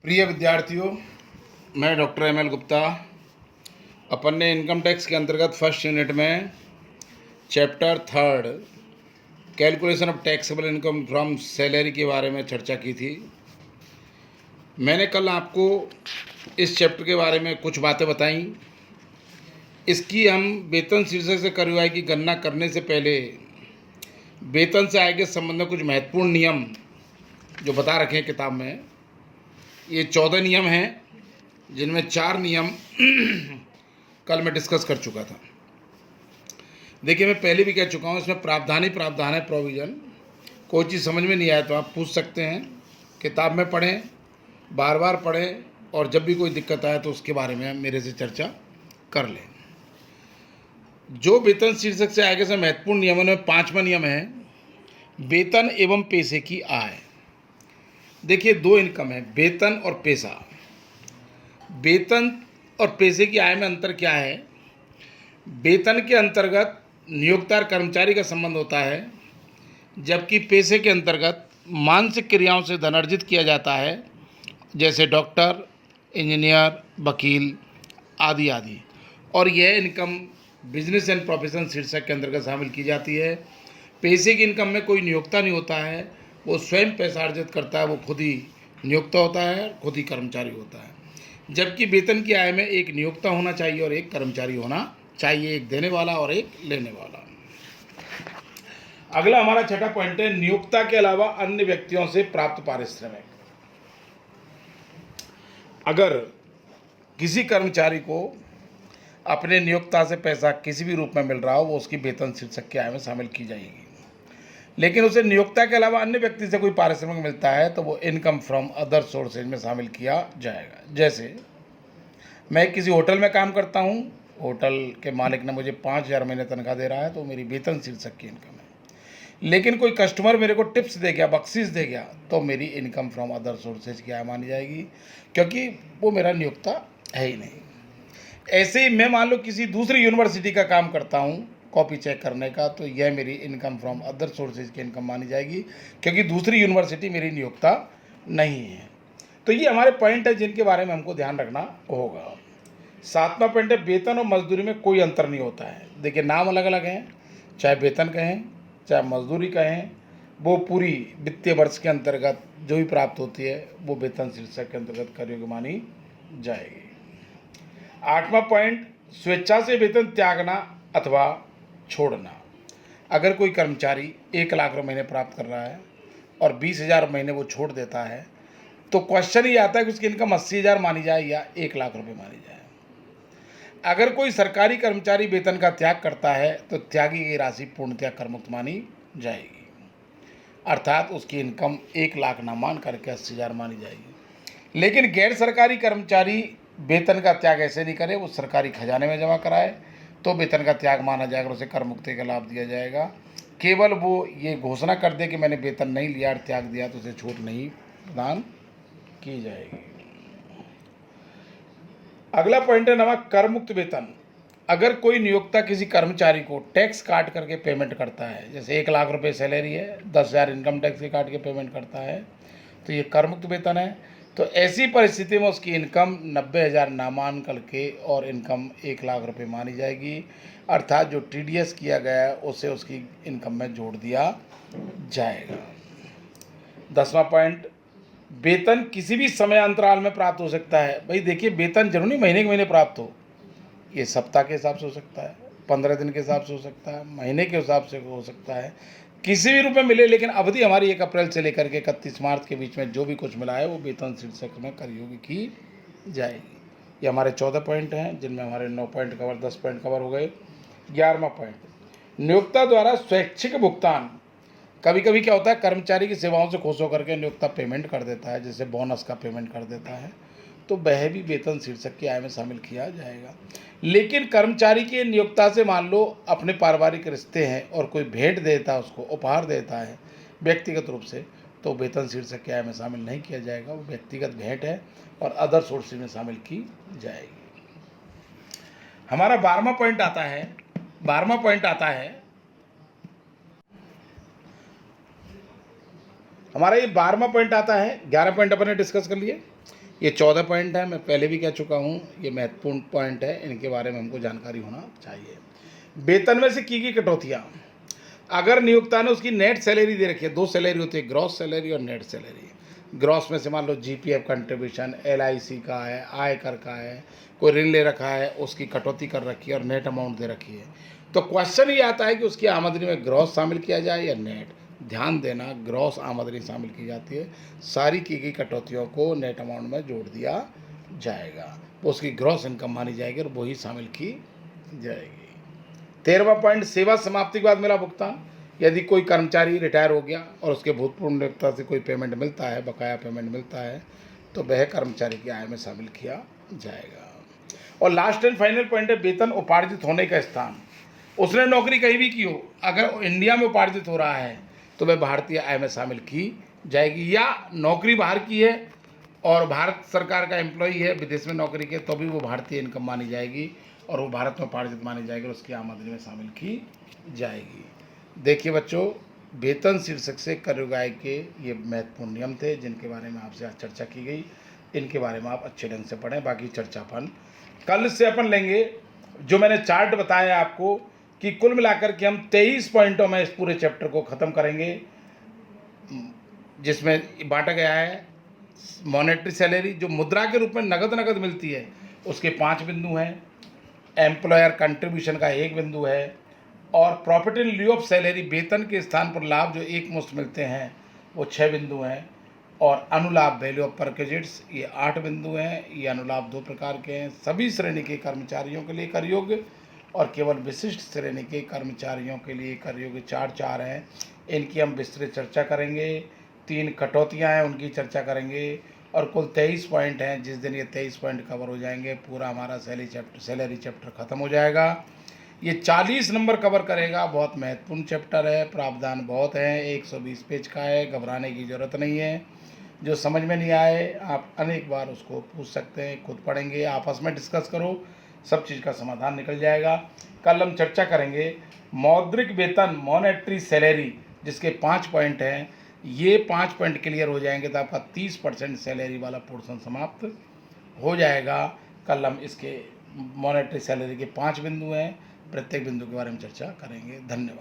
प्रिय विद्यार्थियों, मैं डॉक्टर एम एल गुप्ता। अपन ने इनकम टैक्स के अंतर्गत फर्स्ट यूनिट में chapter third calculation of taxable income from salary के बारे में चर्चा की थी। मैंने कल आपको इस चैप्टर के बारे में कुछ बातें बताई। इसकी हम वेतन शीर्षक से कार्रवाई की गणना करने से पहले वेतन से आय के संबंध में कुछ महत्वपूर्ण नियम जो बता रखे हैं किताब में, ये 14 नियम हैं, जिनमें 4 नियम कल मैं डिस्कस कर चुका था। देखिए, मैं पहले भी कह चुका हूँ, इसमें प्रावधान ही प्रावधान है, प्रोविज़न। कोई चीज़ समझ में नहीं आए तो आप पूछ सकते हैं, किताब में पढ़ें, बार बार पढ़ें, और जब भी कोई दिक्कत आए तो उसके बारे में मेरे से चर्चा कर लें। जो वेतन शीर्षक से आगे से महत्वपूर्ण नियमों में 5वां नियम है वेतन एवं पैसे की आय। देखिए, 2 इनकम है, वेतन और पैसा। वेतन और पैसे की आय में अंतर क्या है? वेतन के अंतर्गत नियोक्ता कर्मचारी का संबंध होता है, जबकि पैसे के अंतर्गत मानसिक क्रियाओं से धन अर्जित किया जाता है, जैसे डॉक्टर, इंजीनियर, वकील आदि आदि। और यह इनकम बिजनेस एंड प्रोफेशन शीर्षक के अंतर्गत शामिल की जाती है। पैसे की इनकम में कोई नियोक्ता नहीं होता है, वो स्वयं पैसा अर्जित करता है, वो खुद ही नियोक्ता होता है, खुद ही कर्मचारी होता है। जबकि वेतन की आय में एक नियोक्ता होना चाहिए और एक कर्मचारी होना चाहिए, एक देने वाला और एक लेने वाला। अगला हमारा छठा पॉइंट है नियोक्ता के अलावा अन्य व्यक्तियों से प्राप्त पारिश्रमिक। अगर किसी कर्मचारी को अपने नियोक्ता से पैसा किसी भी रूप में मिल रहा हो, वो उसकी वेतन शीर्षक की आय में शामिल की जाएगी। लेकिन उसे नियोक्ता के अलावा अन्य व्यक्ति से कोई पारिश्रमिक मिलता है तो वो इनकम फ्रॉम अदर सोर्सेज में शामिल किया जाएगा। जैसे मैं किसी होटल में काम करता हूँ, होटल के मालिक ने मुझे 5,000 महीने तनख्वाह दे रहा है, तो मेरी वेतन शीर्षक की इनकम है। लेकिन कोई कस्टमर मेरे को टिप्स दे गया, बख्शीश दे गया, तो मेरी इनकम फ्रॉम अदर सोर्सेज की आय मानी जाएगी, क्योंकि वो मेरा नियोक्ता है ही नहीं। ऐसे ही मैं मान लो किसी दूसरी यूनिवर्सिटी का काम करता हूँ, कॉपी चेक करने का, तो यह मेरी इनकम फ्रॉम अदर सोर्सेज की इनकम मानी जाएगी, क्योंकि दूसरी यूनिवर्सिटी मेरी नियोक्ता नहीं है। तो ये हमारे पॉइंट है जिनके बारे में हमको ध्यान रखना होगा। 7वां पॉइंट है वेतन और मजदूरी में कोई अंतर नहीं होता है। देखिए, नाम अलग अलग हैं, चाहे वेतन कहें चाहे मजदूरी कहें, वो पूरी वित्तीय वर्ष के अंतर्गत जो भी प्राप्त होती है वो वेतन शीर्षक के अंतर्गत कर योग्य मानी जाएगी। 8वां पॉइंट स्वेच्छा से वेतन त्यागना अथवा छोड़ना। अगर कोई कर्मचारी 1 लाख रुपये महीने प्राप्त कर रहा है और 20,000 महीने वो छोड़ देता है, तो क्वेश्चन ये आता है कि उसकी इनकम 80,000 मानी जाए या 1 लाख रुपये मानी जाए। अगर कोई सरकारी कर्मचारी वेतन का त्याग करता है तो त्यागी की राशि पूर्णतः करमुक्त मानी जाएगी, अर्थात उसकी इनकम 1 लाख ना मान करके 80,000 मानी जाएगी। लेकिन गैर सरकारी कर्मचारी वेतन का त्याग ऐसे नहीं करे, वो सरकारी खजाने में जमा कराए तो वेतन का त्याग माना जाएगा और उसे कर मुक्ति का लाभ दिया जाएगा। केवल वो ये घोषणा कर दे कि मैंने वेतन नहीं लिया और त्याग दिया, तो उसे छूट नहीं प्रदान की जाएगी। अगला पॉइंट है नवा कर मुक्त वेतन। अगर कोई नियोक्ता किसी कर्मचारी को टैक्स काट करके पेमेंट करता है, जैसे 1 लाख रुपये सैलरी है, 10,000 इनकम टैक्स के काट के पेमेंट करता है, तो ये कर मुक्त वेतन है। तो ऐसी परिस्थिति में उसकी इनकम 90,000 ना मान करके और इनकम 1 लाख रुपये मानी जाएगी, अर्थात जो TDS किया गया है उसे उसकी इनकम में जोड़ दिया जाएगा। 10वां पॉइंट वेतन किसी भी समय अंतराल में प्राप्त हो सकता है। भाई देखिए, वेतन जरूरी महीने के महीने प्राप्त हो, ये सप्ताह के हिसाब से हो सकता है, 15 दिन के हिसाब से हो सकता है, महीने के हिसाब से हो सकता है, किसी भी रूप में मिले, लेकिन अवधि हमारी 1 अप्रैल से लेकर के 31 मार्च के बीच में जो भी कुछ मिला है वो वेतन शीर्षक में कर योग्य की जाएगी। ये हमारे 14 पॉइंट हैं, जिनमें हमारे 9 पॉइंट कवर, 10 पॉइंट कवर हो गए। 11वां पॉइंट नियोक्ता द्वारा स्वैच्छिक भुगतान। कभी कभी क्या होता है, कर्मचारी की सेवाओं से खुश होकर के नियोक्ता पेमेंट कर देता है, जैसे बोनस का पेमेंट कर देता है, तो वह भी वेतन शीर्षक की आय में शामिल किया जाएगा। लेकिन कर्मचारी के नियोक्ता से मान लो अपने पारिवारिक रिश्ते हैं और कोई भेंट देता है, उसको उपहार देता है व्यक्तिगत रूप से, तो वेतन शीर्षक की आय में शामिल नहीं किया जाएगा, वो व्यक्तिगत भेंट है और अदर सोर्सेज में शामिल की जाएगी। हमारा 12वां पॉइंट आता है, हमारा ये 12वां पॉइंट आता है। 11 पॉइंट अपन ने डिस्कस कर लिए। ये 14 पॉइंट है, मैं पहले भी कह चुका हूँ, ये महत्वपूर्ण पॉइंट है, इनके बारे में हमको जानकारी होना चाहिए। वेतन में से की कटौतियाँ, अगर नियोक्ता ने उसकी नेट सैलरी दे रखी है, 2 सैलरी होती है, ग्रॉस सैलरी और नेट सैलरी। ग्रॉस में से मान लो जीपीएफ कंट्रीब्यूशन, एलआईसी का है, आयकर का है, कोई ऋण ले रखा है, उसकी कटौती कर रखी है और नेट अमाउंट दे रखी है, तो क्वेश्चन ये आता है कि उसकी आमदनी में ग्रॉस शामिल किया जाए या नेट। ध्यान देना, ग्रॉस आमदनी शामिल की जाती है, सारी की गई कटौतियों को नेट अमाउंट में जोड़ दिया जाएगा, वो उसकी ग्रॉस इनकम मानी जाएगी और वही शामिल की जाएगी। 13वां पॉइंट, सेवा समाप्ति के बाद मिला भुगतान। यदि कोई कर्मचारी रिटायर हो गया और उसके भूतपूर्व नियोक्ता से कोई पेमेंट मिलता है, बकाया पेमेंट मिलता है, तो वह कर्मचारी की आय में शामिल किया जाएगा। और लास्ट एंड फाइनल पॉइंट है वेतन उपार्जित होने का स्थान। उसने नौकरी कहीं भी की हो, अगर इंडिया में उपार्जित हो रहा है तो वह भारतीय आय में शामिल की जाएगी, या नौकरी बाहर की है और भारत सरकार का एम्प्लॉई है, विदेश में नौकरी की, तो भी वो भारतीय इनकम मानी जाएगी और वो भारत में उपार्जित मानी जाएगी और उसकी आमदनी में शामिल की जाएगी। देखिए बच्चों, वेतन शीर्षक से कर योग्य आय के ये महत्वपूर्ण नियम थे जिनके बारे में आपसे आज चर्चा की गई। इनके बारे में आप अच्छे ढंग से पढ़ें। बाकी चर्चा अपन कल से अपन लेंगे। जो मैंने चार्ट बताया आपको कि कुल मिलाकर के हम 23 पॉइंटों में इस पूरे चैप्टर को ख़त्म करेंगे, जिसमें बांटा गया है मॉनेटरी सैलरी, जो मुद्रा के रूप में नगद मिलती है, उसके 5 बिंदु हैं। एम्प्लॉयर कंट्रीब्यूशन का 1 बिंदु है, और प्रॉफिट इन लिeu ऑफ सैलरी, वेतन के स्थान पर लाभ जो एक मुश्त मिलते हैं, वो 6 बिंदु हैं। और अनुलाभ वैल्यू ऑफ परकेजिट्स, ये 8 बिंदु हैं। ये अनुलाभ 2 प्रकार के हैं, सभी श्रेणी के कर्मचारियों के लिए कर योग्य और केवल विशिष्ट श्रेणी के कर्मचारियों के लिए कर योग्य 4 हैं। इनकी हम विस्तृत चर्चा करेंगे। 3 कटौतियाँ हैं, उनकी चर्चा करेंगे। और कुल 23 पॉइंट हैं। जिस दिन ये 23 पॉइंट कवर हो जाएंगे, पूरा हमारा सैलरी चैप्टर ख़त्म हो जाएगा। ये 40 नंबर कवर करेगा। बहुत महत्वपूर्ण चैप्टर है, प्रावधान बहुत हैं, 120 पेज का है, घबराने की ज़रूरत नहीं है। जो समझ में नहीं आए आप अनेक बार उसको पूछ सकते हैं, खुद पढ़ेंगे, आपस में डिस्कस करो, सब चीज़ का समाधान निकल जाएगा। कल हम चर्चा करेंगे मौद्रिक वेतन, मॉनेटरी सैलरी, जिसके 5 पॉइंट हैं। ये 5 पॉइंट क्लियर हो जाएंगे तो आपका 30% सैलरी वाला पोर्शन समाप्त हो जाएगा। कल हम इसके मॉनेटरी सैलरी के 5 बिंदु हैं, प्रत्येक बिंदु के बारे में चर्चा करेंगे। धन्यवाद।